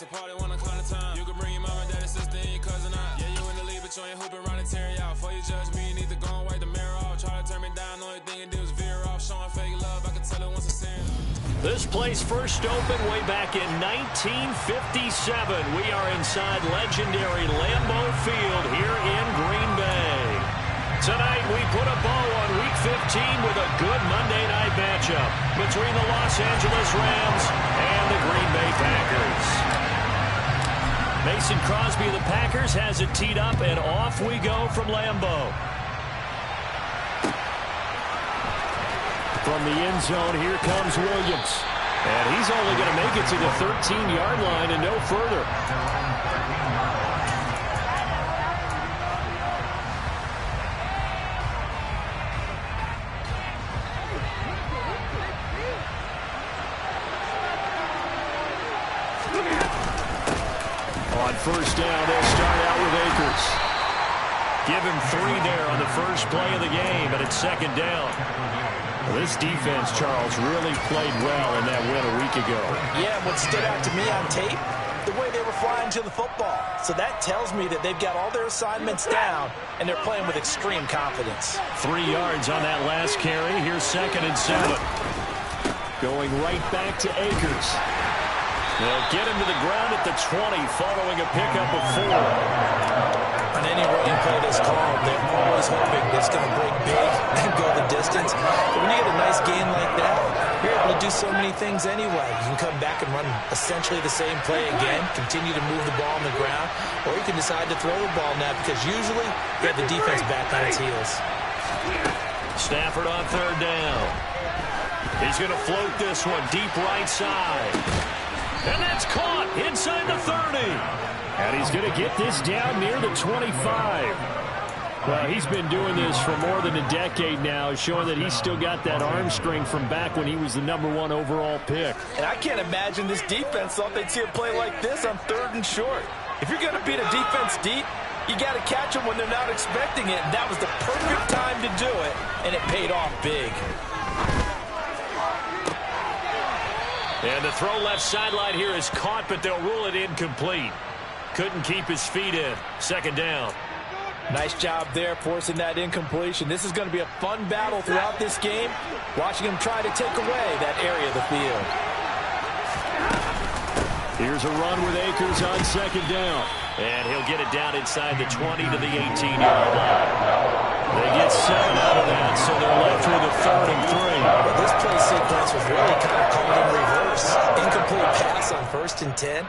It's a party, one o'clock of time. You can bring your mama, daddy, sister, and your cousin out. Yeah, you in the lead, but you ain't hooping, running Terry out. Before you judge me, you need to go and wipe the mirror off. Try to turn me down, the only thing you do is veer off. Showing fake love, I can tell it once I see it. This place first opened way back in 1957. We are inside legendary Lambeau Field here in Green Bay. Tonight, we put a bow on Week 15 with a good Monday night matchup between the Los Angeles Rams and the Green Bay Packers. Mason Crosby of the Packers has it teed up, and off we go from Lambeau. From the end zone, here comes Williams. And he's only going to make it to the 13-yard line and no further. On first down, they'll start out with Akers. Give him 3 there on the first play of the game, and it's second down. Well, this defense, Charles, really played well in that win a week ago. Yeah, what stood out to me on tape, the way they were flying to the football. So that tells me that they've got all their assignments down, and they're playing with extreme confidence. 3 yards on that last carry. Here's 2nd and 7. Going right back to Akers. They'll get him to the ground at the 20, following a pickup of 4. On any running play that's called, they're always hoping that it's going to break big and go the distance. But when you get a nice gain like that, you're able to do so many things anyway. You can come back and run essentially the same play again, continue to move the ball on the ground, or you can decide to throw the ball now because usually you have the defense back on its heels. Stafford on 3rd down. He's going to float this one deep right side. And that's caught inside the 30. And he's going to get this down near the 25. Well, he's been doing this for more than a decade now, showing that he's still got that arm strength from back when he was the #1 overall pick. And I can't imagine this defense thought they'd see a play like this on 3rd and short. If you're going to beat a defense deep, you got to catch them when they're not expecting it. And that was the perfect time to do it, and it paid off big. And the throw left sideline here is caught, but they'll rule it incomplete. Couldn't keep his feet in. 2nd down. Nice job there forcing that incompletion. This is going to be a fun battle throughout this game, watching him try to take away that area of the field. Here's a run with Akers on 2nd down. And he'll get it down inside the 20 to the 18-yard line. They get 7 out of that, so they're left with a 3rd and 3. Well, this play sequence was really kind of called in reverse. Incomplete pass on 1st and 10.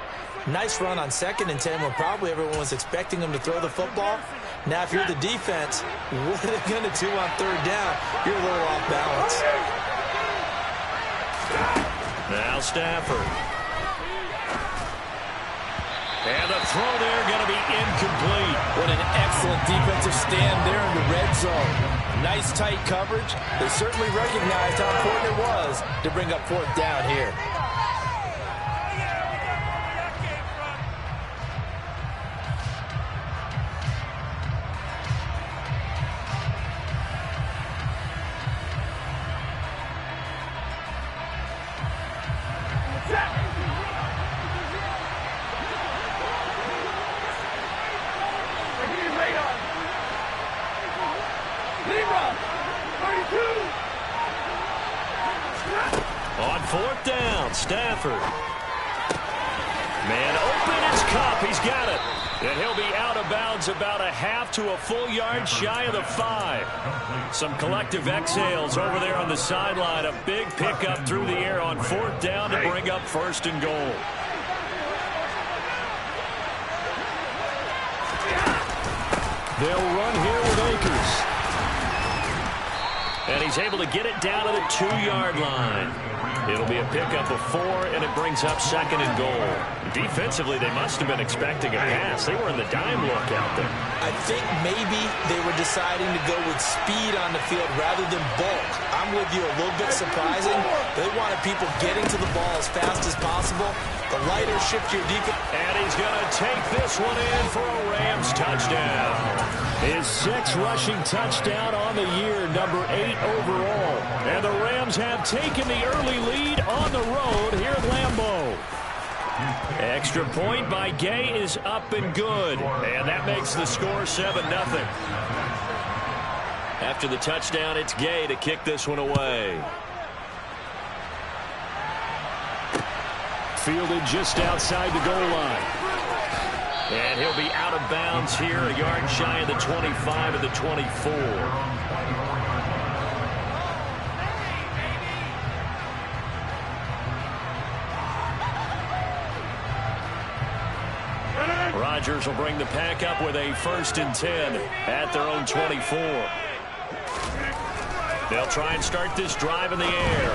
Nice run on 2nd and 10 when probably everyone was expecting him to throw the football. Now, if you're the defense, what are they going to do on 3rd down? You're a little off balance. Now Stafford. And the throw there going to be incomplete. What an excellent defensive stand there in the red zone. Nice tight coverage. They certainly recognized how important it was to bring up 4th down here. On 4th down, Stafford. Man open, it's Cup. He's got it. And he'll be out of bounds about a half to a full yard shy of the 5. Some collective exhales over there on the sideline. A big pickup through the air on 4th down to bring up 1st and goal. They'll run here with Akers. And he's able to get it down to the 2-yard line. It'll be a pickup of 4, and it brings up 2nd and goal. Defensively, they must have been expecting a pass. They were in the dime look out there. I think maybe they were deciding to go with speed on the field rather than bulk. I'm with you, a little bit surprising. They wanted people getting to the ball as fast as possible. The lighter shift your defense. And he's going to take this one in for a Rams touchdown. His 6th rushing touchdown on the year, number 8 overall. And the Rams have taken the early lead on the road here at Lambeau. Extra point by Gay is up and good. And that makes the score 7-0. After the touchdown, it's Gay to kick this one away. Fielded just outside the goal line. And he'll be out of bounds here, a yard shy of the 25 of the 24. Rodgers will bring the pack up with a 1st and 10 at their own 24. They'll try and start this drive in the air.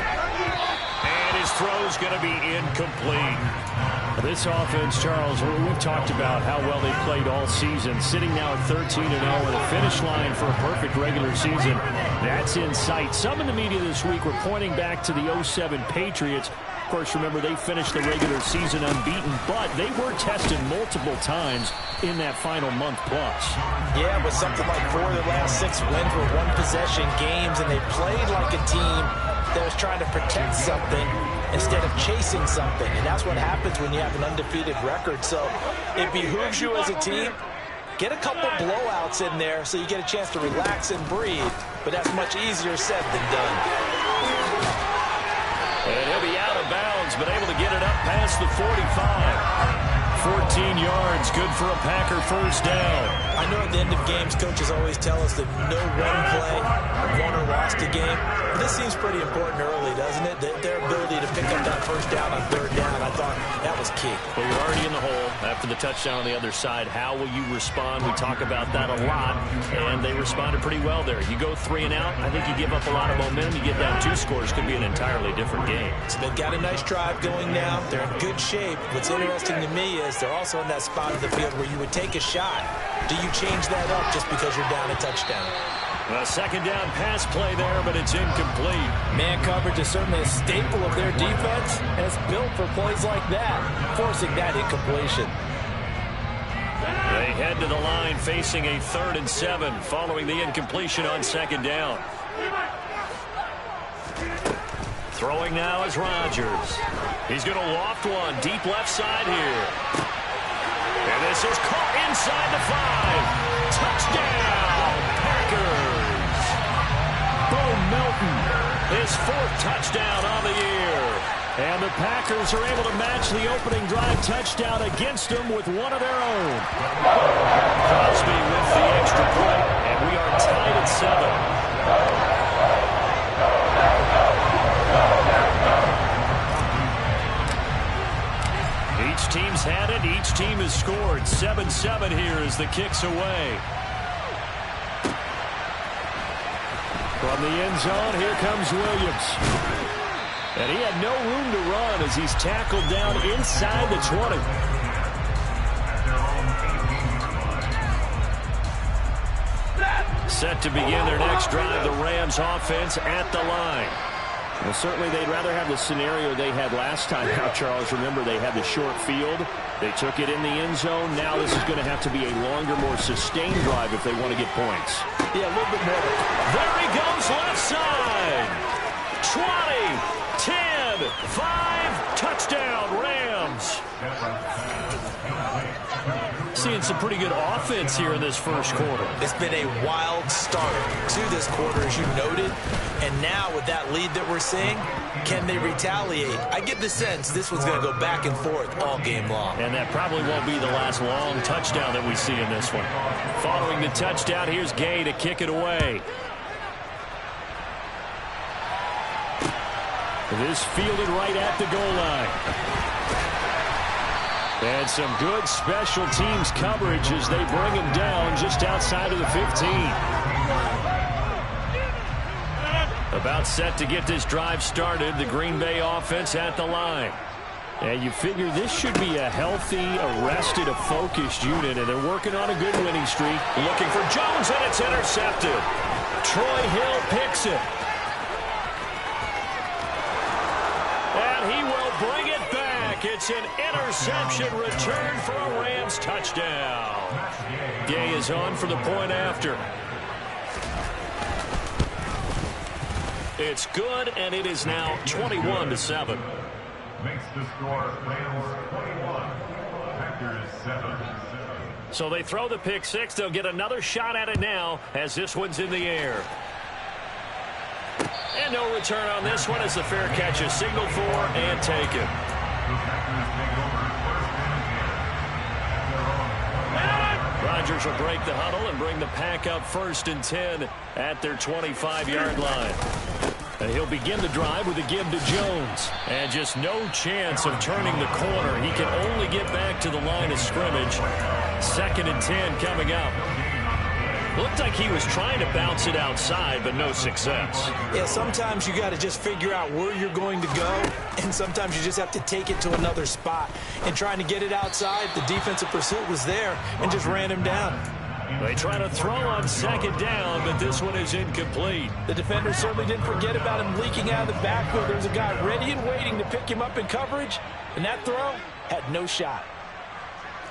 And his throw's going to be incomplete. This offense, Charles, we've talked about how well they played all season. Sitting now at 13-0 and a finish line for a perfect regular season. That's in sight. Some in the media this week were pointing back to the 07 Patriots. Of course, remember, they finished the regular season unbeaten, but they were tested multiple times in that final month plus. Yeah, but something like 4 of the last 6 wins were one-possession games, and they played like a team that was trying to protect something instead of chasing something. And that's what happens when you have an undefeated record. So it behooves you as a team, get a couple blowouts in there so you get a chance to relax and breathe. But that's much easier said than done. And he'll be out of bounds, but able to get it up past the 45. 14 yards, good for a Packer 1st down. I know at the end of games, coaches always tell us that no one play won or lost a game. But this seems pretty important early, doesn't it? Their ability to pick up that 1st down on 3rd down, I thought that was key. Well, you're already in the hole after the touchdown on the other side. How will you respond? We talk about that a lot, and they responded pretty well there. You go 3 and out, I think you give up a lot of momentum. You get down 2 scores, could be an entirely different game. So they've got a nice drive going now. They're in good shape. What's interesting to me is they're also in that spot of the field where you would take a shot. Do you change that up just because you're down a touchdown? A 2nd down pass play there, but it's incomplete. Man coverage is certainly a staple of their defense, and it's built for plays like that, forcing that incompletion. They head to the line facing a 3rd and 7 following the incompletion on 2nd down. Throwing now is Rodgers. He's going to loft one deep left side here. And this is caught inside the 5. Touchdown, Packers. Bo Melton, his 4th touchdown on the year. And the Packers are able to match the opening drive touchdown against them with one of their own. Crosby with the extra point, and we are tied at 7. Each team's had it. Each team has scored. 7-7 here as the kick's away. From the end zone, here comes Williams. And he had no room to run as he's tackled down inside the 20. Set to begin their next drive, the Rams offense at the line. Well, certainly they'd rather have the scenario they had last time out, Charles. Remember, they had the short field. They took it in the end zone. Now this is going to have to be a longer, more sustained drive if they want to get points. Yeah, a little bit more. There he goes, left side. 20, 10, 5, touchdown, Rams. Seeing some pretty good offense here in this first quarter. It's been a wild start to this quarter, as you noted. And now with that lead that we're seeing, can they retaliate? I get the sense this one's going to go back and forth all game long. And that probably won't be the last long touchdown that we see in this one. Following the touchdown, here's Gay to kick it away. This fielded right at the goal line. And some good special teams coverage as they bring him down just outside of the 15. About set to get this drive started, the Green Bay offense at the line. And you figure this should be a healthy, arrested, a focused unit, and they're working on a good winning streak. Looking for Jones, and it's intercepted. Troy Hill picks it. And he will bring it back. It's an interception return for a Rams touchdown. Gay is on for the point after. It's good, and it is now 21-7. Makes the score Rams 21, Packers 7. So they throw the pick six. They'll get another shot at it now as this one's in the air. And no return on this one as the fair catch is signaled for and taken. The Packers take over first and 10. Rodgers will break the huddle and bring the Pack up 1st and 10 at their 25-yard line. And he'll begin the drive with a give to Jones. And just no chance of turning the corner. He can only get back to the line of scrimmage. 2nd and 10 coming up. Looked like he was trying to bounce it outside, but no success. Yeah, sometimes you got to just figure out where you're going to go, and sometimes you just have to take it to another spot. And trying to get it outside, the defensive pursuit was there and just ran him down. They try to throw on 2nd down, but this one is incomplete. The defender certainly didn't forget about him leaking out of the backfield. There's a guy ready and waiting to pick him up in coverage, and that throw had no shot.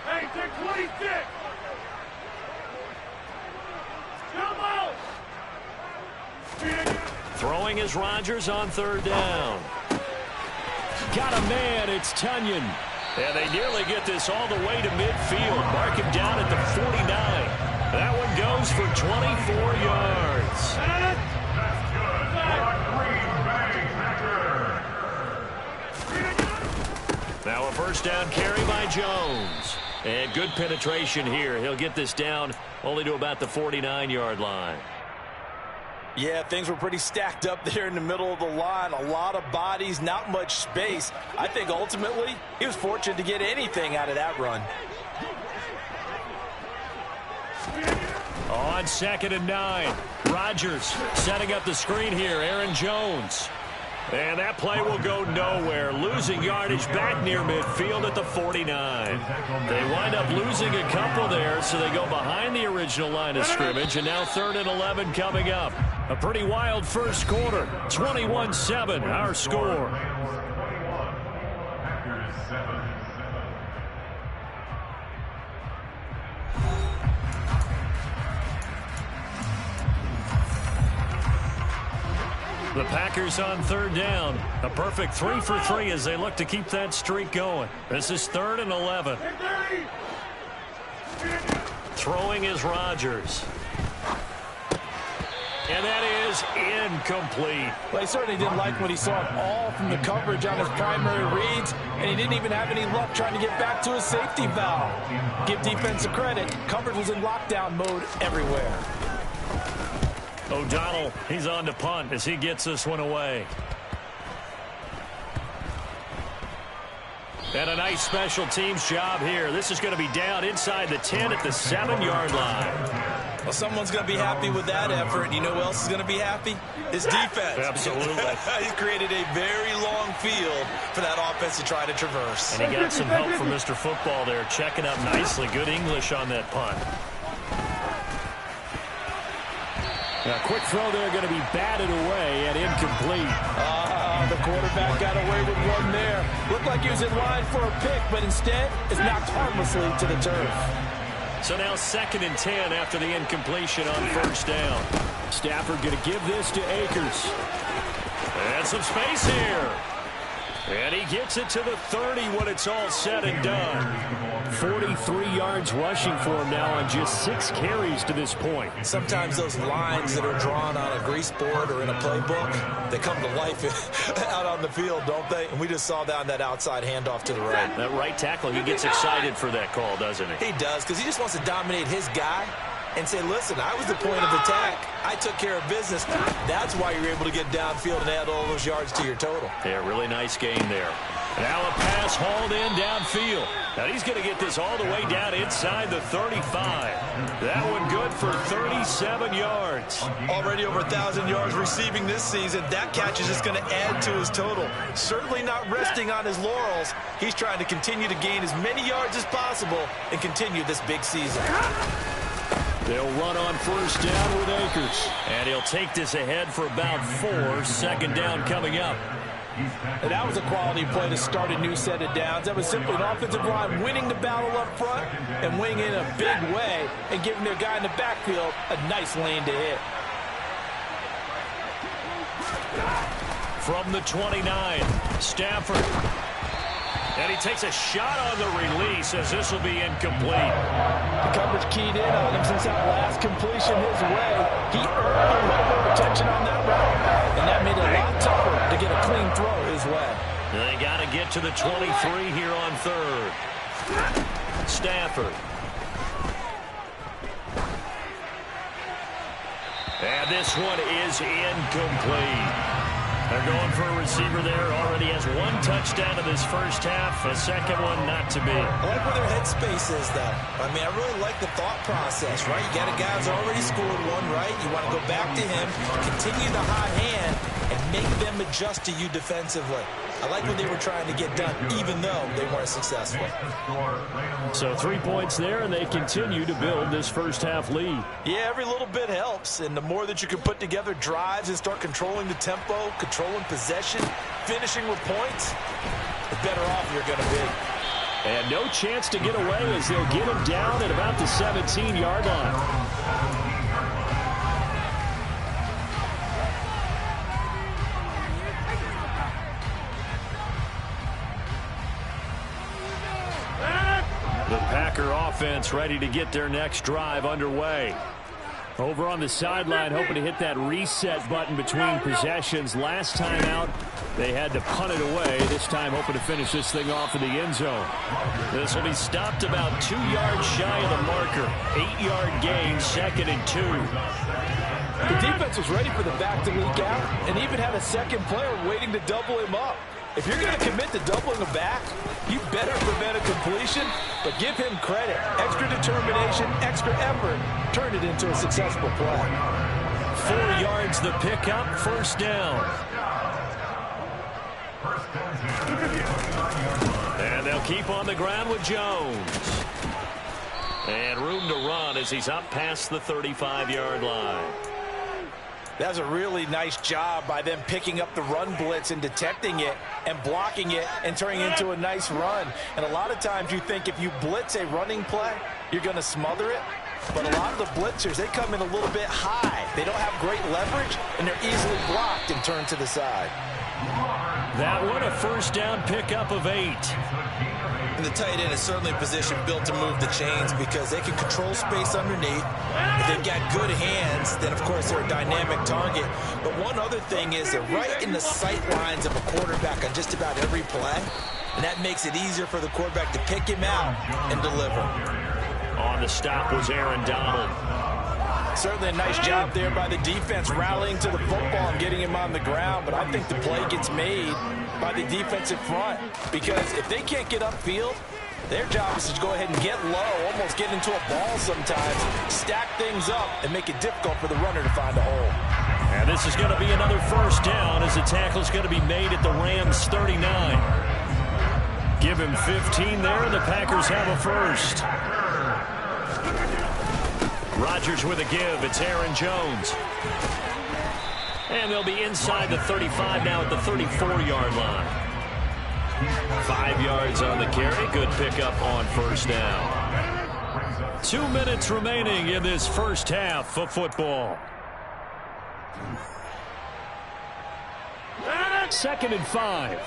Hey, 26! Throwing is Rodgers on 3rd down. Got a man, it's Tunyon. And they nearly get this all the way to midfield. Mark him down at the 49. That one goes for 24 yards. Now a 1st down carry by Jones. And good penetration here. He'll get this down only to about the 49-yard line. Yeah, things were pretty stacked up there in the middle of the line. A lot of bodies, not much space. I think ultimately he was fortunate to get anything out of that run. On 2nd and 9, Rodgers setting up the screen here. Aaron Jones. And that play will go nowhere. Losing yardage back near midfield at the 49. They wind up losing a couple there, so they go behind the original line of scrimmage. And now 3rd and 11 coming up. A pretty wild 1st quarter. 21-7, our score. Packers 7. The Packers on 3rd down. A perfect 3 for 3 as they look to keep that streak going. This is 3rd and 11. Throwing is Rodgers. And that is incomplete. Well, he certainly didn't like what he saw at all from the coverage on his primary reads, and he didn't even have any luck trying to get back to his safety valve. Give defense credit. Coverage was in lockdown mode everywhere. O'Donnell, he's on to punt as he gets this one away. And a nice special teams job here. This is going to be down inside the 10 at the 7-yard line. Well, someone's going to be happy with that effort. You know who else is going to be happy? His defense. Absolutely. He's created a very long field for that offense to try to traverse. And he got some help from Mr. Football there, checking up nicely. Good English on that punt. A quick throw there, going to be batted away and incomplete. The quarterback got away with one there. Looked like he was in line for a pick, but instead is knocked harmlessly to the turf. So now 2nd and 10 after the incompletion on 1st down. Stafford going to give this to Akers. And some space here. And he gets it to the 30 when it's all said and done. 43 yards rushing for him now on just 6 carries to this point. Sometimes those lines that are drawn on a grease board or in a playbook, they come to life out on the field, don't they? And we just saw that on that outside handoff to the right. That right tackle, he gets excited for that call, doesn't he? He does, because he just wants to dominate his guy and say, listen, I was the point of attack. I took care of business. That's why you're able to get downfield and add all those yards to your total. Yeah, really nice game there. Now a pass hauled in downfield. Now he's going to get this all the way down inside the 35. That one good for 37 yards. Already over 1,000 yards receiving this season. That catch is just going to add to his total. Certainly not resting on his laurels. He's trying to continue to gain as many yards as possible and continue this big season. They'll run on 1st down with Akers. And he'll take this ahead for about 4. 2nd down coming up. And that was a quality play to start a new set of downs. That was simply an offensive line winning the battle up front and winning in a big way and giving their guy in the backfield a nice lane to hit. From the 29, Stafford And he takes a shot on the release as this will be incomplete. The coverage keyed in on him since that last completion his way. He earned a little more attention on that route, and that made it a lot tougher to get a clean throw his way. They got to get to the 23 here on third. Stafford. And this one is incomplete. They're going for a receiver there. Already has one touchdown in this first half. A second one not to be. I like where their headspace is, though. I mean, I really like the thought process, right? You got a guy who's already scored one, right? You want to go back to him, continue the hot hand, and make them adjust to you defensively. I like what they were trying to get done, even though they weren't successful. So 3 points there, and they continue to build this first half lead. Yeah, every little bit helps, and the more that you can put together drives and start controlling the tempo, controlling possession, finishing with points, the better off you're going to be. And no chance to get away as they'll get him down at about the 17-yard line. The Packer offense ready to get their next drive underway. Over on the sideline, hoping to hit that reset button between possessions. Last time out, they had to punt it away. This time, hoping to finish this thing off in the end zone. This will be stopped about 2 yards shy of the marker. 8-yard gain, 2nd and 2. The defense was ready for the back to leak out and even had a second player waiting to double him up. If you're going to commit to doubling a back, you better prevent a completion, but give him credit. Extra determination, extra effort, turned it into a successful play. 4 yards the pickup, first down. And they'll keep on the ground with Jones. And room to run as he's up past the 35-yard line. That was a really nice job by them picking up the run blitz and detecting it and blocking it and turning it into a nice run. And a lot of times you think if you blitz a running play, you're going to smother it. But a lot of the blitzers, they come in a little bit high. They don't have great leverage, and they're easily blocked and turned to the side. That one, a first down pickup of 8. And the tight end is certainly a position built to move the chains because they can control space underneath. If they've got good hands, then, of course, they're a dynamic target. But one other thing is they're right in the sight lines of a quarterback on just about every play. And that makes it easier for the quarterback to pick him out and deliver. On the stop was Aaron Donald. Certainly a nice job there by the defense rallying to the football and getting him on the ground. But I think the play gets made by the defensive front because if they can't get upfield, their job is to go ahead and get low, almost get into a ball sometimes, stack things up, and make it difficult for the runner to find a hole. And this is going to be another first down as the tackle is going to be made at the Rams' 39. Give him 15 there, and the Packers have a first. Rodgers with a give. It's Aaron Jones. And they'll be inside the 35 now at the 34-yard line. 5 yards on the carry. Good pickup on first down. 2 minutes remaining in this first half of football. 2nd and 5.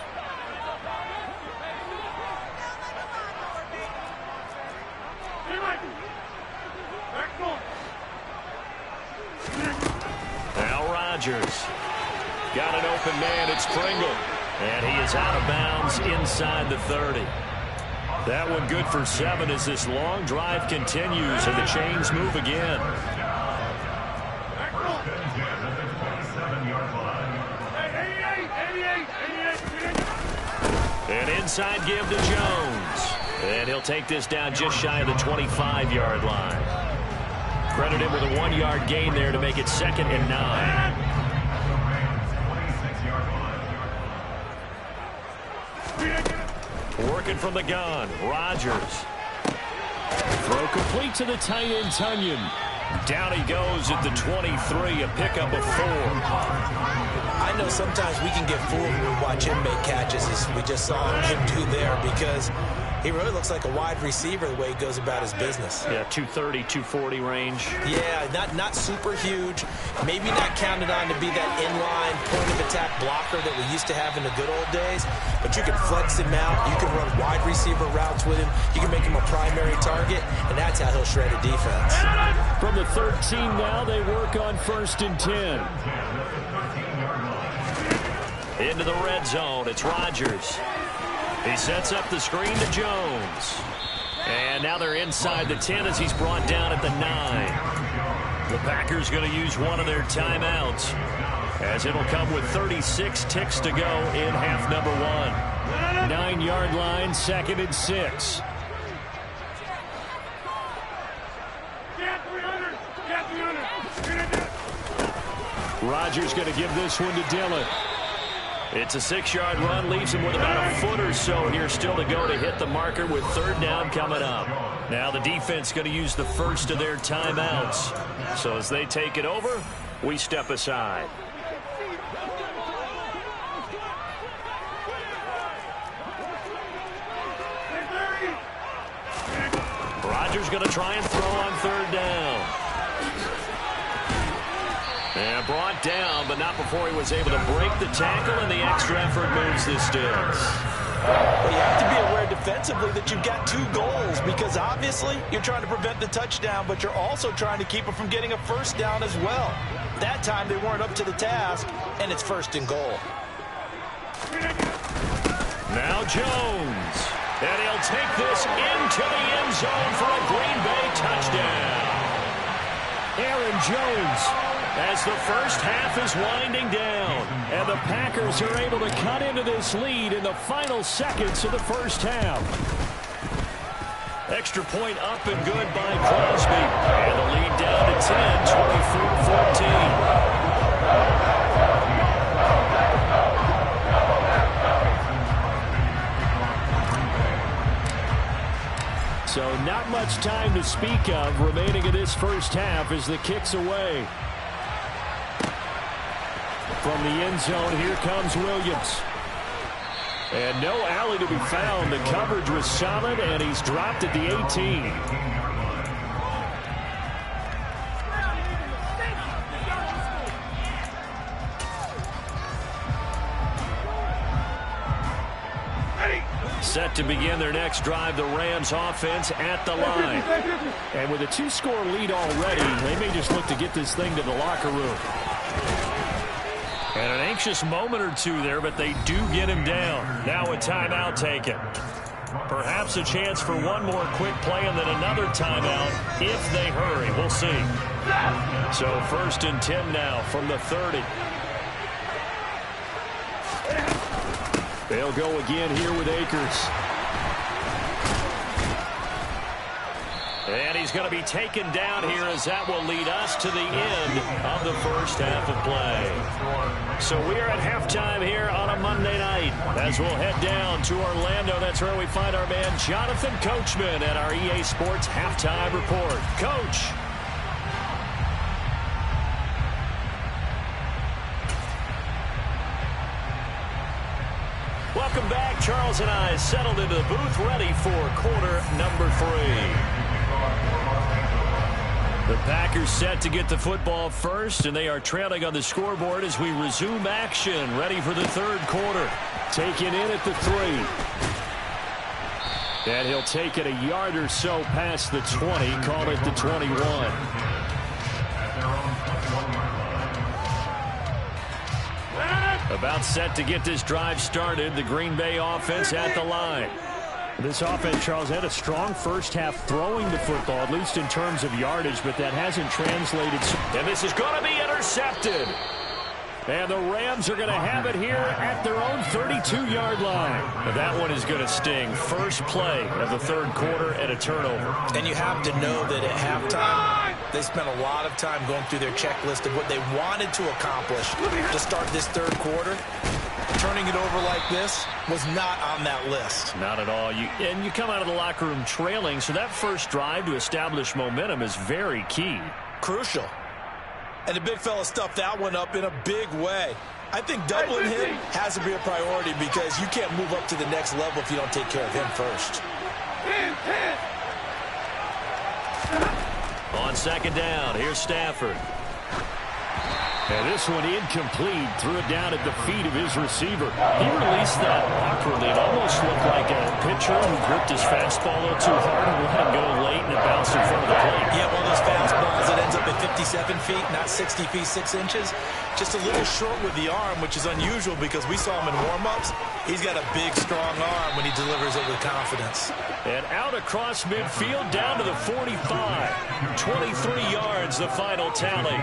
Now Rodgers. Got an open man. It's Pringle. And he is out of bounds inside the 30. That one good for 7 as this long drive continues and the chains move again. An inside give to Jones. And he'll take this down just shy of the 25-yard line. Credit him with a 1-yard gain there to make it 2nd and 9. Working from the gun, Rodgers. Throw complete to the tight end, Tunyon. Down he goes at the 23, a pickup of 4. I know sometimes we can get fooled when we watch him make catches, as we just saw him do there, because He really looks like a wide receiver the way he goes about his business. Yeah, 230, 240 range. Yeah, not super huge. Maybe not counted on to be that inline point-of-attack blocker that we used to have in the good old days. But you can flex him out. You can run wide receiver routes with him. You can make him a primary target, and that's how he'll shred a defense. From the 13 now, they work on 1st and 10. Into the red zone, it's Rodgers. He sets up the screen to Jones. And now they're inside the 10 as he's brought down at the 9. The Packers going to use one of their timeouts, as it'll come with 36 ticks to go in half number 1. 9-yard line, 2nd and 6. Rodgers going to give this one to Dillon. It's a 6-yard run, leaves him with about a foot or so here still to go to hit the marker with 3rd down coming up. Now the defense going to use the first of their timeouts. So as they take it over, we step aside. Rodgers going to try and throw on 3rd down. And brought down, but not before he was able to break the tackle, and the extra effort moves the sticks. Well, you have to be aware defensively that you've got 2 goals, because obviously you're trying to prevent the touchdown, but you're also trying to keep it from getting a 1st down as well. That time they weren't up to the task, and it's 1st and goal. Now Jones. And he'll take this into the end zone for a Green Bay touchdown. Aaron Jones, as the first half is winding down, and the Packers are able to cut into this lead in the final seconds of the first half. Extra point up and good by Crosby. And the lead down to 10, 24-14. So not much time to speak of remaining in this first half as the kick's away. From the end zone, here comes Williams. And no alley to be found. The coverage was solid, and he's dropped at the 18. Set to begin their next drive, the Rams offense at the line. And with a 2-score lead already, they may just look to get this thing to the locker room. And an anxious moment or two there, but they do get him down. Now a timeout taken. Perhaps a chance for one more quick play and then another timeout if they hurry. We'll see. So 1st and 10 now from the 30. They'll go again here with Akers. And he's going to be taken down here as that will lead us to the end of the first half of play. So we are at halftime here on a Monday night as we'll head down to Orlando. That's where we find our man Jonathan Coachman at our EA Sports Halftime Report. Coach. Welcome back. Charles and I settled into the booth, ready for quarter number 3. The Packers set to get the football first, and they are trailing on the scoreboard as we resume action, ready for the 3rd quarter. Taken in at the 3. And he'll take it a yard or so past the 20, call it the 21. About set to get this drive started, the Green Bay offense at the line. This offense, Charles, had a strong first half throwing the football, at least in terms of yardage, but that hasn't translated. And this is going to be intercepted. And the Rams are going to have it here at their own 32-yard line. But that one is going to sting. First play of the 3rd quarter and a turnover. And you have to know that at halftime, they spent a lot of time going through their checklist of what they wanted to accomplish to start this 3rd quarter. Turning it over like this was not on that list. Not at all. And you come out of the locker room trailing, so that first drive to establish momentum is very key. Crucial. And the big fella stuffed that one up in a big way. I think doubling him has to be a priority because you can't move up to the next level if you don't take care of him first. On second down, here's Stafford. And this one incomplete. Threw it down at the feet of his receiver. He released that awkwardly. It almost looked like a pitcher who gripped his fastball a little too hard and let it go late, and it bounced in front of the plate. Yeah, one of those fastballs that ends up at 57 feet, not 60 feet, 6 inches. Just a little short with the arm, which is unusual because we saw him in warm-ups. He's got a big, strong arm when he delivers it with confidence. And out across midfield, down to the 45. 23 yards, the final tally.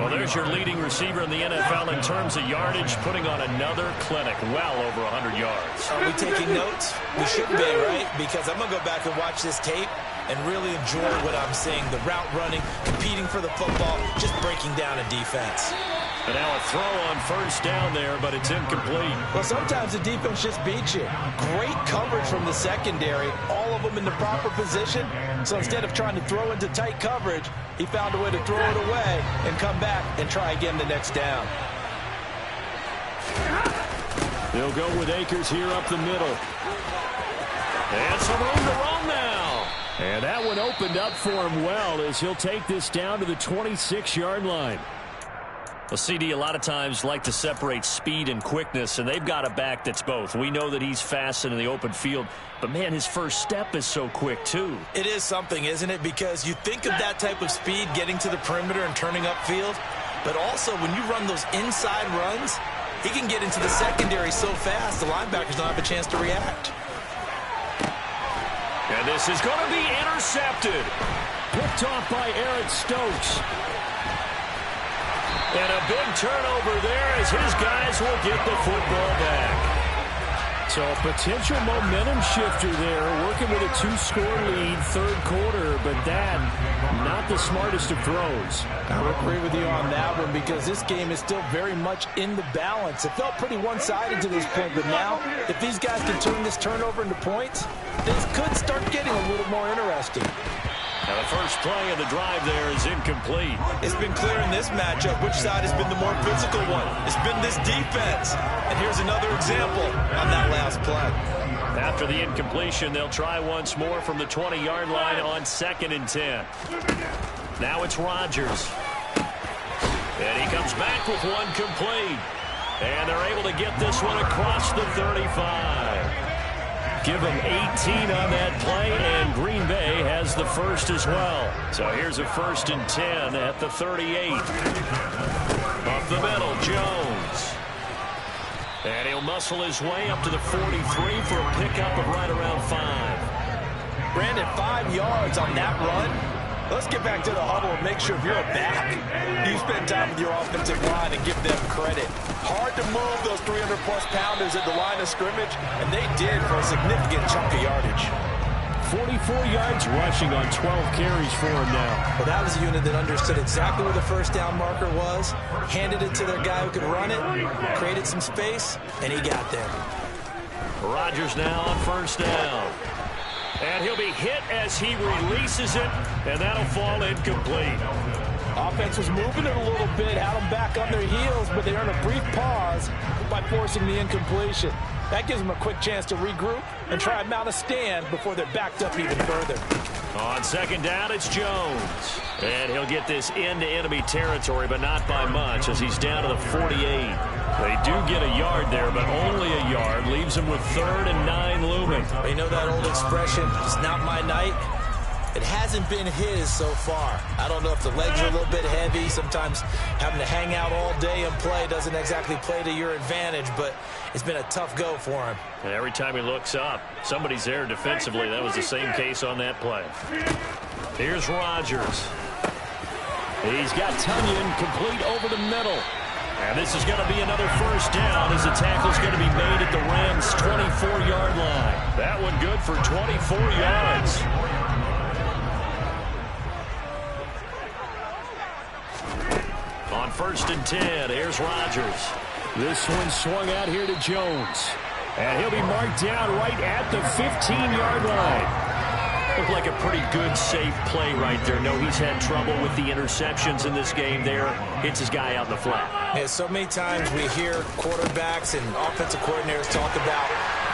Well, there's your leading receiver in the NFL in terms of yardage, putting on another clinic, well over 100 yards. Are we taking notes? We should be, right? Because I'm going to go back and watch this tape and really enjoy what I'm seeing. The route running, competing for the football, just breaking down a defense. And now a throw on first down there, but it's incomplete. Well, sometimes the defense just beats you. Great coverage from the secondary, all of them in the proper position. So instead of trying to throw into tight coverage, he found a way to throw it away and come back and try again the next down. They'll go with Akers here up the middle. And some room to run now. And that one opened up for him well as he'll take this down to the 26-yard line. Well, CD a lot of times like to separate speed and quickness, and they've got a back that's both. We know that he's fast in the open field, but, man, his first step is so quick, too. It is something, isn't it? Because you think of that type of speed getting to the perimeter and turning upfield, but also when you run those inside runs, he can get into the secondary so fast the linebackers don't have a chance to react. And this is going to be intercepted. Picked off by Eric Stokes. And a big turnover there as his guys will get the football back. So a potential momentum shifter there, working with a 2-score lead, third quarter, but that, not the smartest of throws. I would agree with you on that one because this game is still very much in the balance. It felt pretty one-sided to this point, but now, if these guys can turn this turnover into points, things could start getting a little more interesting. Now the first play of the drive there is incomplete. It's been clear in this matchup which side has been the more physical one. It's been this defense. And here's another example on that last play. After the incompletion, they'll try once more from the 20-yard line on 2nd and 10. Now it's Rodgers. And he comes back with one complete. And they're able to get this one across the 35. Give them 18 on that play, and Green Bay has the first as well. So here's a 1st and 10 at the 38. Up the middle, Jones. And he'll muscle his way up to the 43 for a pickup of right around 5. Brandon, 5 yards on that run. Let's get back to the huddle and make sure if you're a back, you spend time with your offensive line and give them credit. Hard to move those 300-plus pounders at the line of scrimmage, and they did for a significant chunk of yardage. 44 yards rushing on 12 carries for him now. Well, that was a unit that understood exactly where the first down marker was, handed it to their guy who could run it, created some space, and he got there. Rodgers now on first down. And he'll be hit as he releases it, and that'll fall incomplete. Offense was moving it a little bit, had them back on their heels, but they earned a brief pause by forcing the incompletion. That gives them a quick chance to regroup and try and mount a stand before they're backed up even further. On 2nd down, it's Jones. And he'll get this into enemy territory, but not by much as he's down to the 48. They do get a yard there, but only a yard. Leaves him with 3rd and 9 looming. You know that old expression, it's not my night? It hasn't been his so far. I don't know if the legs are a little bit heavy. Sometimes having to hang out all day and play doesn't exactly play to your advantage, but it's been a tough go for him. And every time he looks up, somebody's there defensively. That was the same case on that play. Here's Rodgers. He's got Tunyon complete over the middle. And this is going to be another first down as the tackle's going to be made at the Rams' 24-yard line. That one good for 24 yards. On 1st and 10, here's Rodgers. This one swung out here to Jones. And he'll be marked down right at the 15-yard line. Looked like a pretty good, safe play right there. No, he's had trouble with the interceptions in this game there. Hits his guy out in the flat. Yeah, so many times we hear quarterbacks and offensive coordinators talk about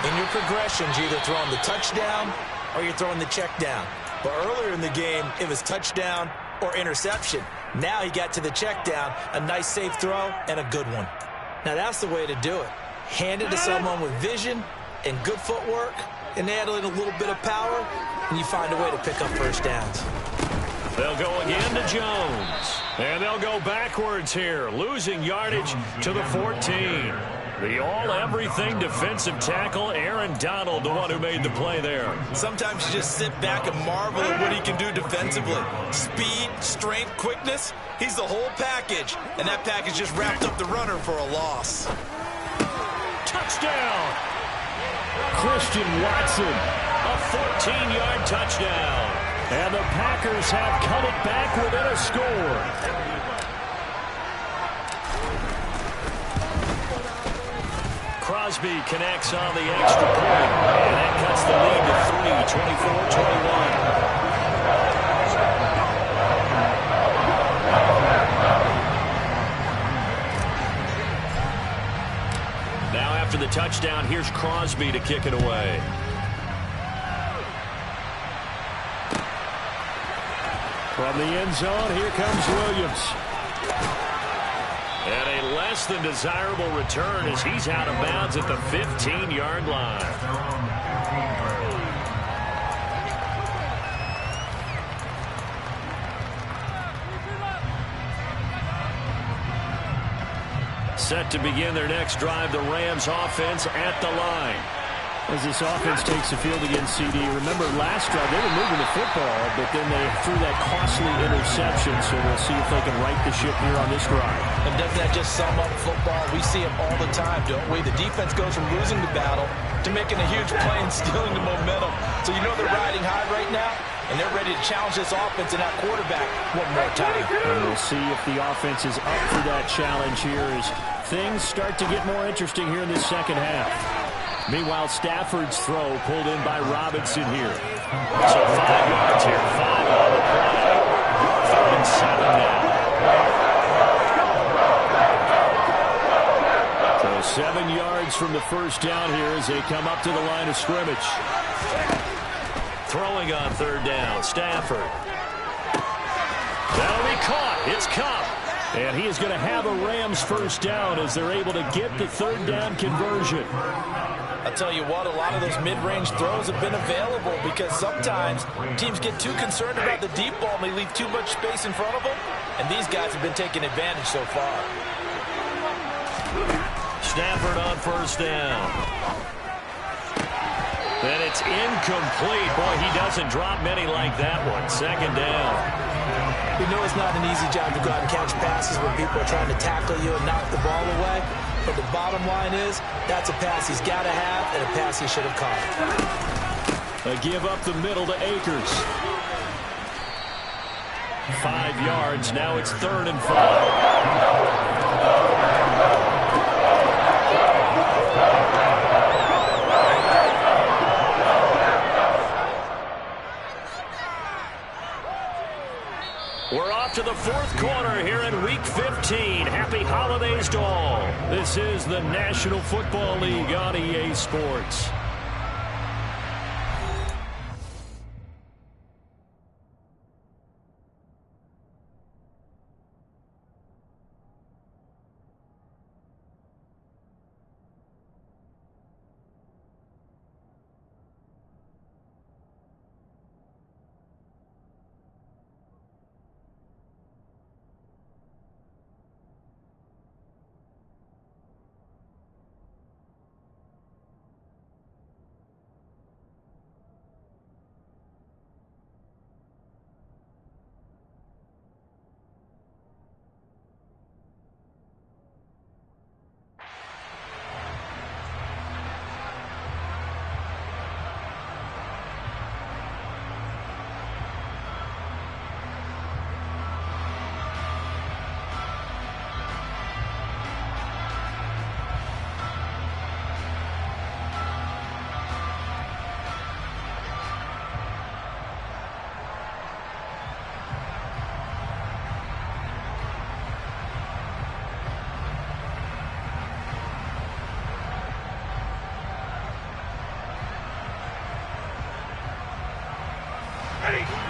in your progressions, you're either throwing the touchdown or you're throwing the check down. But earlier in the game, it was touchdown or interception. Now he got to the check down, a nice safe throw, and a good one. Now that's the way to do it. Hand it to someone with vision and good footwork, and add in a little bit of power, and you find a way to pick up first downs. They'll go again to Jones. And they'll go backwards here, losing yardage to the 14. The all-everything defensive tackle, Aaron Donald, the one who made the play there. Sometimes you just sit back and marvel at what he can do defensively. Speed, strength, quickness, he's the whole package. And that package just wrapped up the runner for a loss. Touchdown! Christian Watson, a 14-yard touchdown. And the Packers have cut it back within a score. Crosby connects on the extra point, and that cuts the lead to 3, 24-21. Now after the touchdown, here's Crosby to kick it away. From the end zone, here comes Williams. And a less than desirable return as he's out of bounds at the 15-yard line. Set to begin their next drive, the Rams offense at the line. As this offense takes the field against CD, remember last drive they were moving the football, but then they threw that costly interception, so we'll see if they can right the ship here on this drive. And doesn't that just sum up football? We see it all the time, don't we? The defense goes from losing the battle to making a huge play and stealing the momentum. So you know they're riding high right now, and they're ready to challenge this offense and that quarterback one more time. And we'll see if the offense is up for that challenge here as things start to get more interesting here in this second half. Meanwhile, Stafford's throw pulled in by Robinson here. So 5 yards here, 5 on the play. 3rd and 7 now. So 7 yards from the first down here as they come up to the line of scrimmage. Throwing on 3rd down, Stafford. That'll be caught. It's Cup. And he is going to have a Rams first down as they're able to get the 3rd down conversion. I'll tell you what, a lot of those mid-range throws have been available because sometimes teams get too concerned about the deep ball and they leave too much space in front of them. And these guys have been taking advantage so far. Stafford on 1st down. And it's incomplete. Boy, he doesn't drop many like that one. 2nd down. We know it's not an easy job to go out and catch passes when people are trying to tackle you and knock the ball away. But the bottom line is, that's a pass he's got to have and a pass he should have caught. A give up the middle to Akers. 5 yards. Now it's 3rd and 5. We're off to the 4th quarter here in Week 15. Happy holidays to all. This is the National Football League on EA Sports.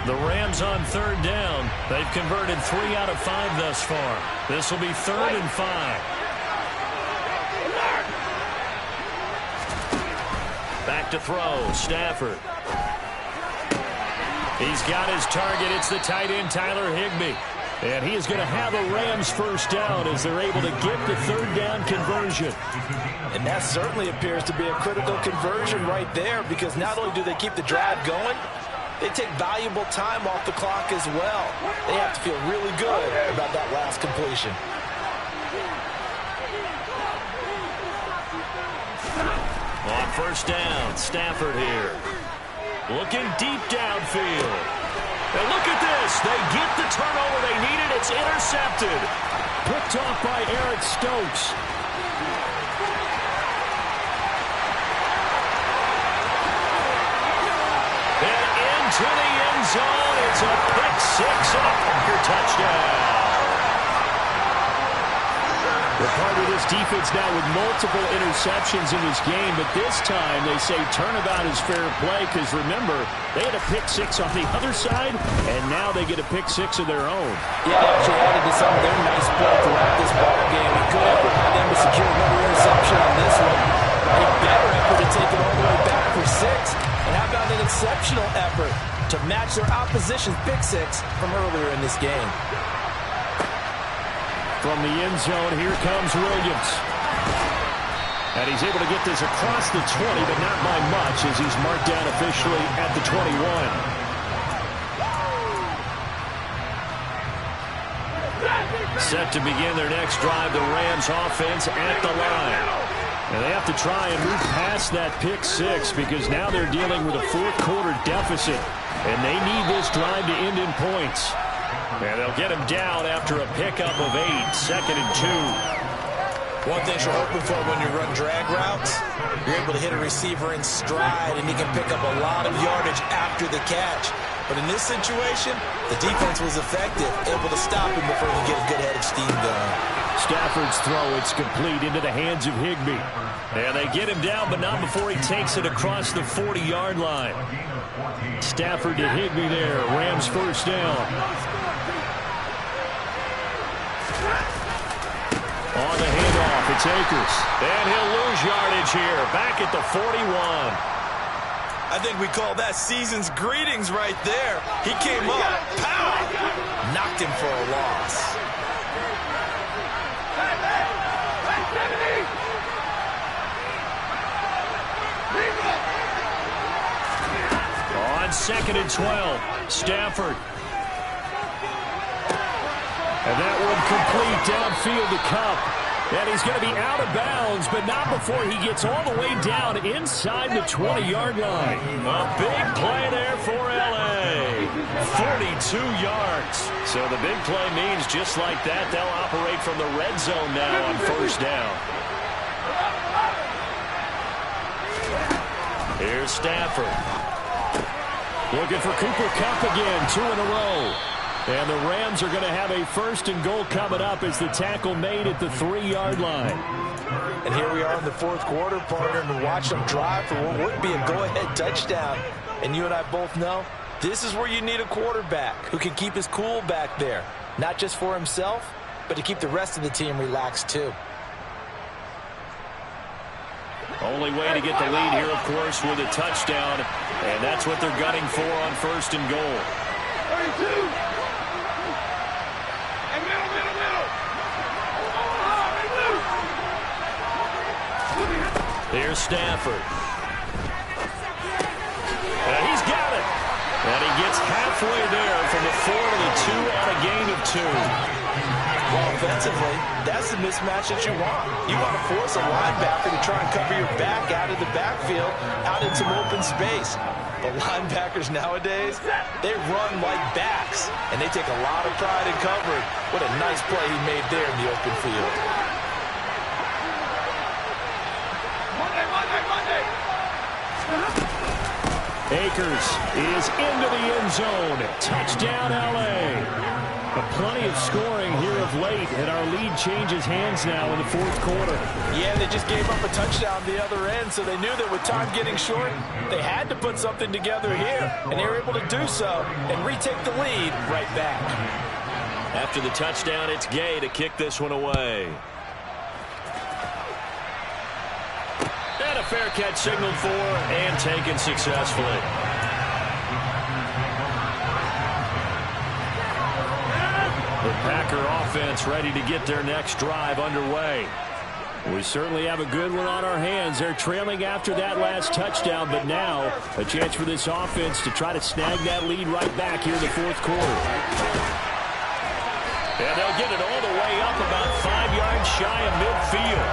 The Rams on third down. They've converted 3 out of 5 thus far. This will be 3rd and 5. Back to throw, Stafford. He's got his target. It's the tight end, Tyler Higbee. And he is going to have a Rams first down as they're able to get the third down conversion. And that certainly appears to be a critical conversion right there, because not only do they keep the drive going, they take valuable time off the clock as well. They have to feel really good about that last completion. On first down, Stafford here. Looking deep downfield. And look at this. They get the turnover they needed. It's intercepted. Picked off by Eric Stokes. And into the end zone. It's a pick 6 and a Packer touchdown. They're part of this defense now with multiple interceptions in this game, but this time they say turnabout is fair play because, remember, they had a pick 6 on the other side, and now they get a pick 6 of their own. Yeah, they actually added to some of their nice play throughout this ball game. A good effort by them to secure another interception on this one. A better effort to take it all the way back for 6. And how about an exceptional effort to match their opposition's pick 6 from earlier in this game? From the end zone, here comes Williams. And he's able to get this across the 20, but not by much as he's marked down officially at the 21. Set to begin their next drive, the Rams offense at the line. And they have to try and move past that pick 6 because now they're dealing with a fourth-quarter deficit, and they need this drive to end in points. And they'll get him down after a pickup of 8, 2nd and 2. One thing you're hoping for when you run drag routes, you're able to hit a receiver in stride, and he can pick up a lot of yardage after the catch. But in this situation, the defense was effective, able to stop him before he could get a good head of steam going. Stafford's throw, it's complete into the hands of Higbee. And they get him down, but not before he takes it across the 40-yard line. Stafford to Higbee there. Rams first down. On the handoff, it's Akers. And he'll lose yardage here, back at the 41. I think we call that season's greetings right there. He came up, pow! Knocked him for a loss. On 2nd and 12, Stafford. And that one complete downfield to Kupp. And he's going to be out of bounds, but not before he gets all the way down inside the 20-yard line. A big play there for L.A. 42 yards. So the big play means just like that, they'll operate from the red zone now on first down. Here's Stafford. Looking for Cooper Kupp again, 2 in a row. And the Rams are going to have a 1st and goal coming up as the tackle made at the 3-yard line. And here we are in the 4th quarter, partner, and watch them drive for what would be a go-ahead touchdown. And you and I both know this is where you need a quarterback who can keep his cool back there. Not just for himself, but to keep the rest of the team relaxed too. Only way to get the lead here, of course, with a touchdown. And that's what they're gunning for on 1st and goal. 32. Here's Stafford. And he's got it. And he gets halfway there from the 4 to the 2 on a gain of 2. Well, offensively, that's the mismatch that you want. You want to force a linebacker to try and cover your back out of the backfield, out in some open space. But linebackers nowadays, they run like backs, and they take a lot of pride in covering. What a nice play he made there in the open field. Akers is into the end zone. Touchdown, L.A. Plenty of scoring here of late, and our lead changes hands now in the fourth quarter. Yeah, they just gave up a touchdown the other end, so they knew that with time getting short, they had to put something together here, and they were able to do so and retake the lead right back. After the touchdown, it's Gay to kick this one away. And a fair catch signaled for and taken successfully. The Packer offense ready to get their next drive underway. We certainly have a good one on our hands. They're trailing after that last touchdown, but now a chance for this offense to try to snag that lead right back here in the fourth quarter. And they'll get it all the way up about 5 yards shy of midfield.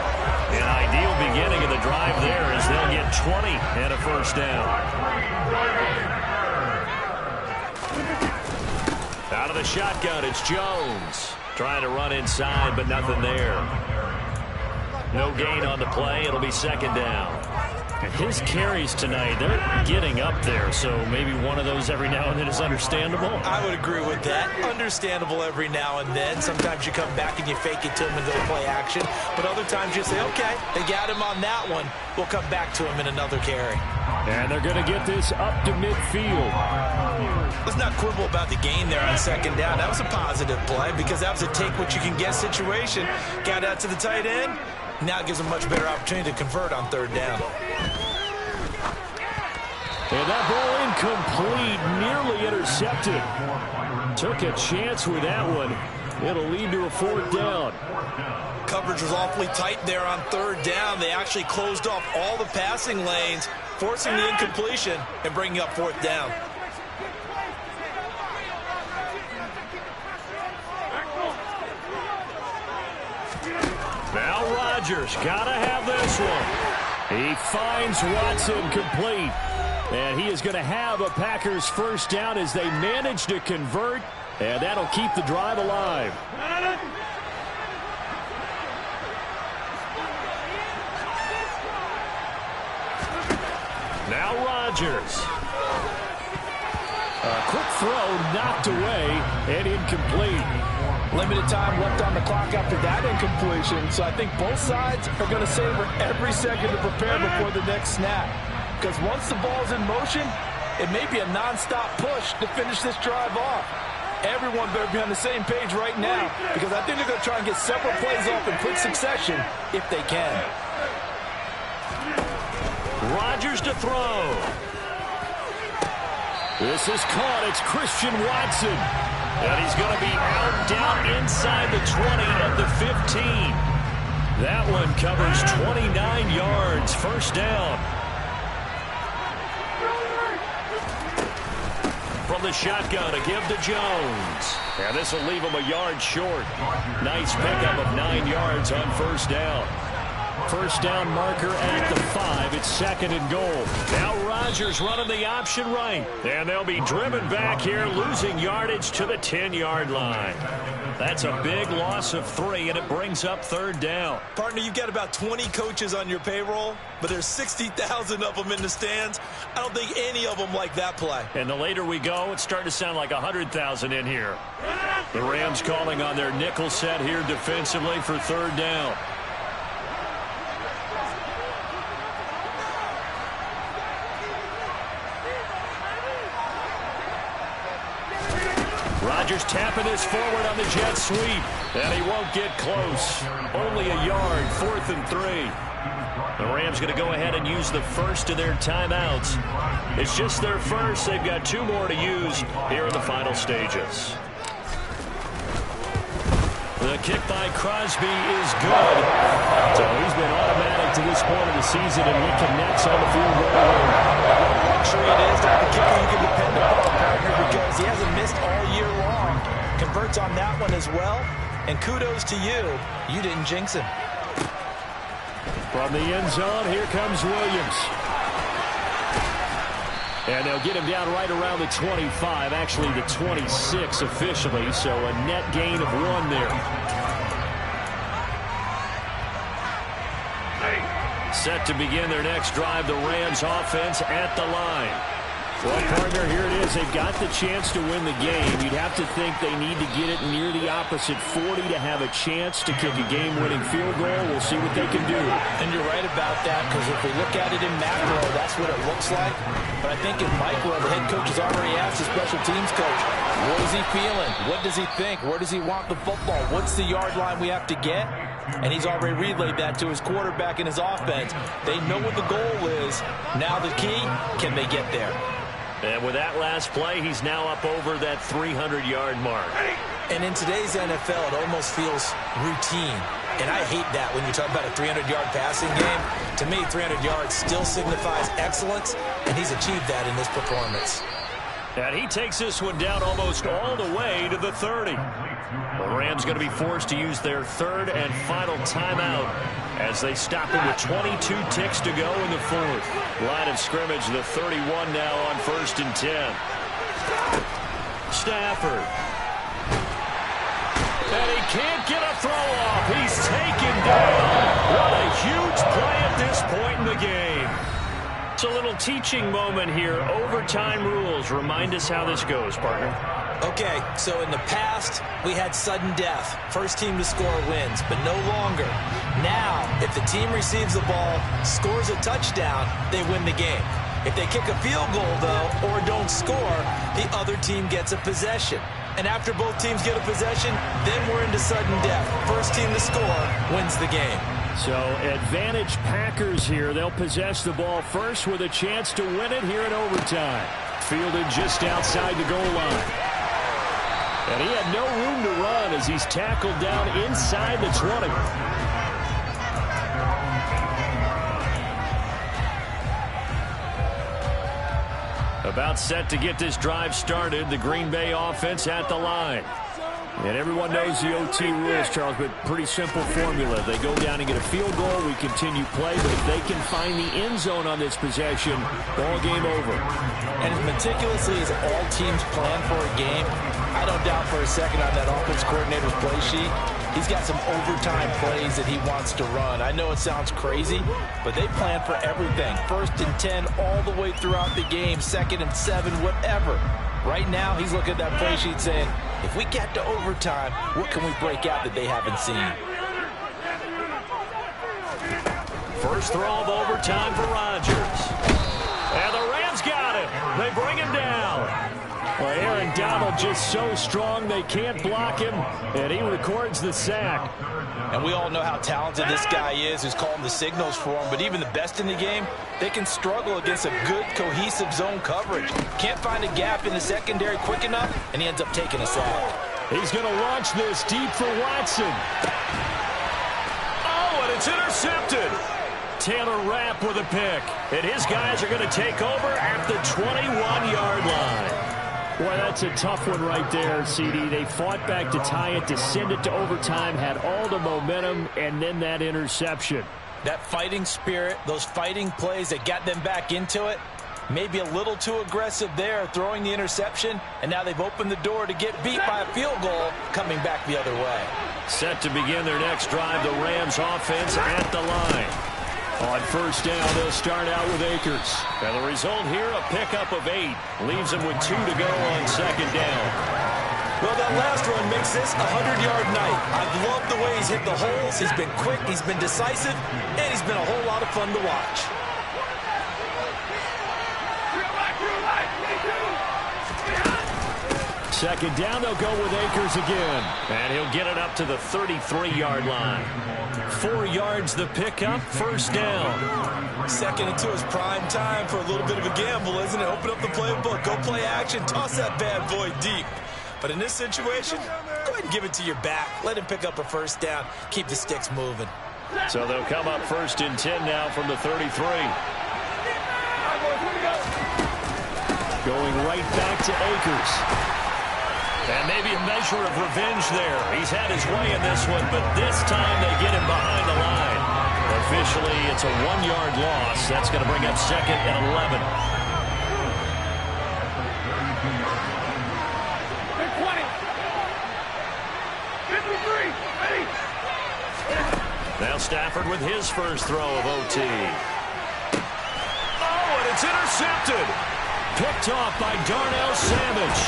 An ideal beginning of the drive there as they'll get 20 and a first down. Out of the shotgun, it's Jones. Trying to run inside, but nothing there. No gain on the play. It'll be second down. And his carries tonight, they're getting up there, so maybe one of those every now and then is understandable. I would agree with that. Understandable every now and then. Sometimes you come back and you fake it to him and go play action. But other times you say, okay, they got him on that one. We'll come back to him in another carry. And they're going to get this up to midfield. Let's not quibble about the gain there on second down. That was a positive play because that was a take-what-you-can-get situation. Got out to the tight end. Now it gives them a much better opportunity to convert on third down. And that ball incomplete, nearly intercepted. Took a chance with that one. It'll lead to a fourth down. Coverage was awfully tight there on third down. They actually closed off all the passing lanes, forcing the incompletion and bringing up fourth down. Now Rodgers gotta have this one. He finds Watson complete. And he is going to have a Packers first down as they manage to convert. And that'll keep the drive alive. Now Rodgers. A quick throw knocked away and incomplete. Limited time left on the clock after that incompletion. So I think both sides are going to savor every second to prepare before the next snap. Because once the ball's in motion, it may be a nonstop push to finish this drive off. Everyone better be on the same page right now because I think they're going to try and get several plays off in quick succession if they can. Rodgers to throw. This is caught. It's Christian Watson. And he's going to be out down inside the 20 at the 15. That one covers 29 yards. First down. From the shotgun, a give to Jones. And this will leave him a yard short. Nice pickup of 9 yards on first down. First down marker at the 5. It's second and goal. Now Rodgers running the option right. And they'll be driven back here, losing yardage to the 10-yard line. That's a big loss of 3, and it brings up third down. Partner, you've got about 20 coaches on your payroll, but there's 60,000 of them in the stands. I don't think any of them like that play. And the later we go, it's starting to sound like 100,000 in here. The Rams calling on their nickel set here defensively for third down. Rodgers tapping this forward on the jet sweep. And he won't get close. Only a yard, 4th and 3. The Rams going to go ahead and use the first of their timeouts. It's just their first. They've got 2 more to use here in the final stages. The kick by Crosby is good. So he's been automatic to this point of the season, and he connects on the field goal. What a luxury it is to have a kicker you can depend upon, partner, because he hasn't missed all year long. Converts on that one as well, and kudos to you. You didn't jinx him. From the end zone, here comes Williams. And they'll get him down right around the 25, actually the 26 officially, so a net gain of 1 there. Set to begin their next drive, the Rams offense at the line. Well, partner, here it is. They've got the chance to win the game. You'd have to think they need to get it near the opposite 40 to have a chance to kick a game-winning field goal. We'll see what they can do. And you're right about that, because if we look at it in macro, that's what it looks like. But I think in micro, the head coach has already asked the special teams coach, what is he feeling? What does he think? Where does he want the football? What's the yard line we have to get? And he's already relayed that to his quarterback and his offense. They know what the goal is. Now the key, can they get there? And with that last play, he's now up over that 300-yard mark. And in today's NFL, it almost feels routine. And I hate that when you talk about a 300-yard passing game. To me, 300 yards still signifies excellence, and he's achieved that in this performance. And he takes this one down almost all the way to the 30. The Rams going to be forced to use their third and final timeout as they stop him with 22 ticks to go in the fourth. Line of scrimmage, the 31 now on 1st and 10. Stafford. And he can't get a throw off. He's taken down. What a huge play at this point in the game. It's a little teaching moment here. Overtime rules. Remind us how this goes, partner. Okay, so in the past, we had sudden death. First team to score wins, but no longer. Now, if the team receives the ball, scores a touchdown, they win the game. If they kick a field goal, though, or don't score, the other team gets a possession. And after both teams get a possession, then we're into sudden death. First team to score wins the game. So, advantage Packers here. They'll possess the ball first with a chance to win it here in overtime. Fielded just outside the goal line. And he had no room to run as he's tackled down inside the 20. About set to get this drive started. The Green Bay offense at the line. And everyone knows the OT rules, Charles, but pretty simple formula. They go down and get a field goal, we continue play, but if they can find the end zone on this possession, ball game over. And as meticulously as all teams plan for a game, I don't doubt for a second on that offense coordinator's play sheet, he's got some overtime plays that he wants to run. I know it sounds crazy, but they plan for everything. 1st and 10 all the way throughout the game, 2nd and 7, whatever. Right now, he's looking at that play sheet saying, if we get to overtime, what can we break out that they haven't seen? First throw of overtime for Rodgers. And the Rams got it. They bring him down. Well, Aaron Donald just so strong they can't block him, and he records the sack. And we all know how talented this guy is who's calling the signals for him, but even the best in the game, they can struggle against a good, cohesive zone coverage. Can't find a gap in the secondary quick enough, and he ends up taking a sack. He's going to launch this deep for Watson. Oh, and it's intercepted. Taylor Rapp with a pick, and his guys are going to take over at the 21-yard line. Boy, that's a tough one right there, CD. They fought back to tie it, to send it to overtime, had all the momentum, and then that interception. That fighting spirit, those fighting plays that got them back into it, maybe a little too aggressive there, throwing the interception, and now they've opened the door to get beat by a field goal, coming back the other way. Set to begin their next drive, the Rams offense at the line. On first down, they'll start out with Akers. And the result here, a pickup of 8. Leaves them with 2 to go on second down. Well, that last run makes this a 100-yard night. I've loved the way he's hit the holes. He's been quick, he's been decisive, and he's been a whole lot of fun to watch. Second down, they'll go with Akers again. And he'll get it up to the 33-yard line. 4 yards the pickup, first down. Second into his prime time for a little bit of a gamble, isn't it? Open up the playbook, go play action, toss that bad boy deep. But in this situation, go ahead and give it to your back. Let him pick up a first down. Keep the sticks moving. So they'll come up 1st and 10 now from the 33. Going right back to Akers. And maybe a measure of revenge there. He's had his way in this one, but this time they get him behind the line. Officially, it's a 1-yard loss. That's going to bring up 2nd and 11. Now Stafford with his first throw of OT. Oh, and it's intercepted. Picked off by Darnell Savage.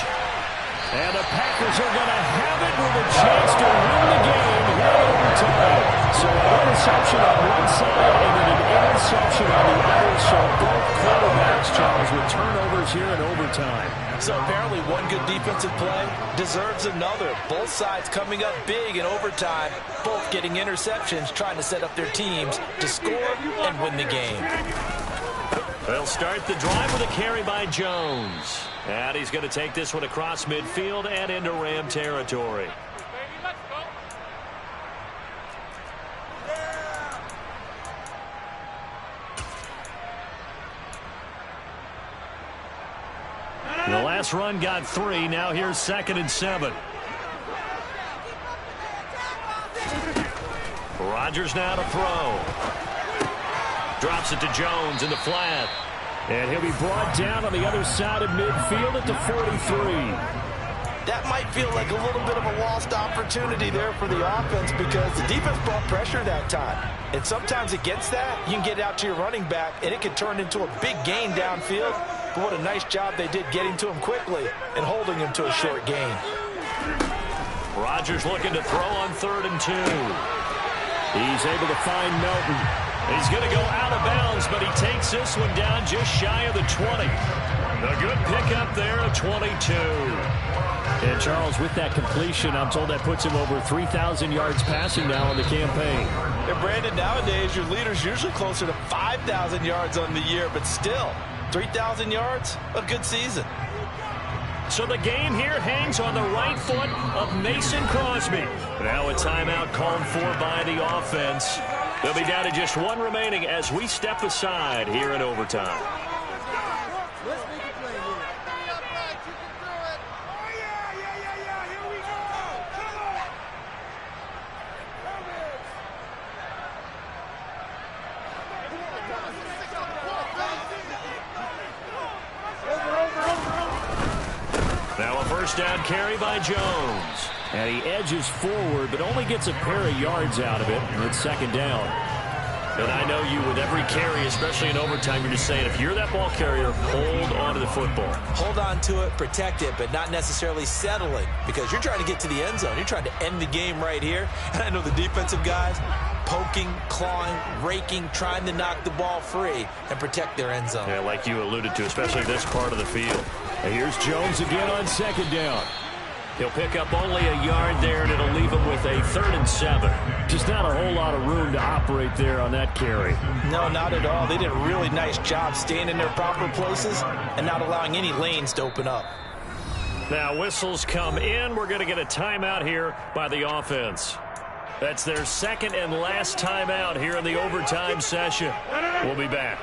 And the Packers are going to have it with a chance to win the game here in overtime. So an interception on one side and then an interception on the other. So both quarterbacks, Charles, with turnovers here in overtime. So apparently one good defensive play deserves another. Both sides coming up big in overtime, both getting interceptions, trying to set up their teams to score and win the game. They'll start the drive with a carry by Jones. And he's going to take this one across midfield and into Ram territory. The last run got 3. Now here's 2nd and 7. Rodgers now to throw. Drops it to Jones in the flat. And he'll be brought down on the other side of midfield at the 43. That might feel like a little bit of a lost opportunity there for the offense because the defense brought pressure that time. And sometimes against that, you can get out to your running back, and it can turn into a big gain downfield. But what a nice job they did getting to him quickly and holding him to a short gain. Rodgers looking to throw on 3rd and 2. He's able to find Melton. He's going to go out of bounds, but he takes this one down just shy of the 20. A good pickup there at 22. And Charles, with that completion, I'm told that puts him over 3,000 yards passing now on the campaign. And Brandon, nowadays your leader's usually closer to 5,000 yards on the year, but still, 3,000 yards, a good season. So the game here hangs on the right foot of Mason Crosby. Now a timeout called for by the offense. They'll be down to just 1 remaining as we step aside here in overtime. Now a first down carry by Jones. And he edges forward, but only gets a pair of yards out of it. And it's 2nd down. And I know you, with every carry, especially in overtime, you're just saying, if you're that ball carrier, hold on to the football. Hold on to it, protect it, but not necessarily settling because you're trying to get to the end zone. You're trying to end the game right here. And I know the defensive guys poking, clawing, raking, trying to knock the ball free and protect their end zone. Yeah, like you alluded to, especially this part of the field. And here's Jones again on 2nd down. He'll pick up only a yard there, and it'll leave him with a 3rd and 7. Just not a whole lot of room to operate there on that carry. No, not at all. They did a really nice job staying in their proper places and not allowing any lanes to open up. Now whistles come in. We're going to get a timeout here by the offense. That's their 2nd and last timeout here in the overtime session. We'll be back.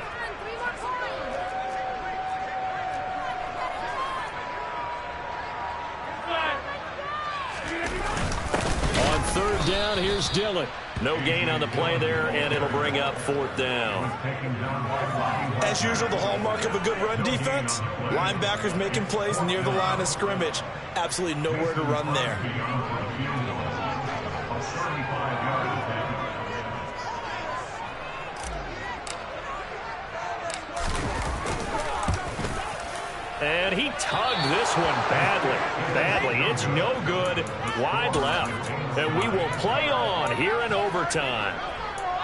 On 3rd down, here's Dillon. No gain on the play there, and it'll bring up 4th down. As usual, the hallmark of a good run defense, linebackers making plays near the line of scrimmage. Absolutely nowhere to run there. And he tugged this one badly. It's no good. Wide left. And we will play on here in overtime.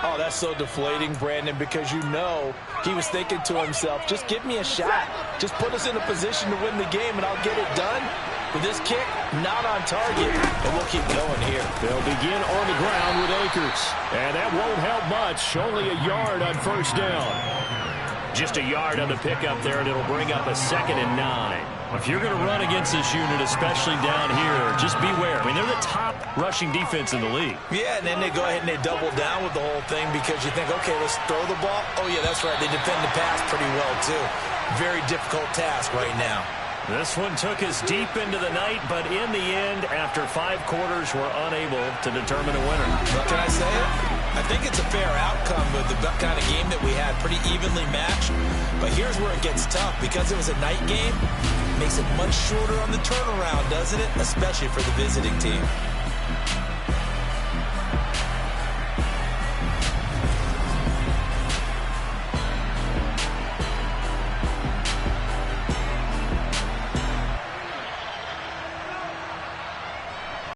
Oh, that's so deflating, Brandon, because you know he was thinking to himself, just give me a shot. Just put us in a position to win the game, and I'll get it done. With this kick, not on target, and we'll keep going here. They'll begin on the ground with Akers. And that won't help much. Only a yard on 1st down. Just a yard on the pickup there, and it'll bring up a 2nd and 9. If you're going to run against this unit, especially down here, just beware. I mean, they're the top rushing defense in the league. Yeah, and then they go ahead and they double down with the whole thing because you think, okay, let's throw the ball. Oh, yeah, that's right. They defend the pass pretty well, too. Very difficult task right now. This one took us deep into the night, but in the end, after 5 quarters, we're unable to determine a winner. What can I say? I think it's a fair outcome with the kind of game that we had, pretty evenly matched. But here's where it gets tough. Because it was a night game, it makes it much shorter on the turnaround, doesn't it? Especially for the visiting team.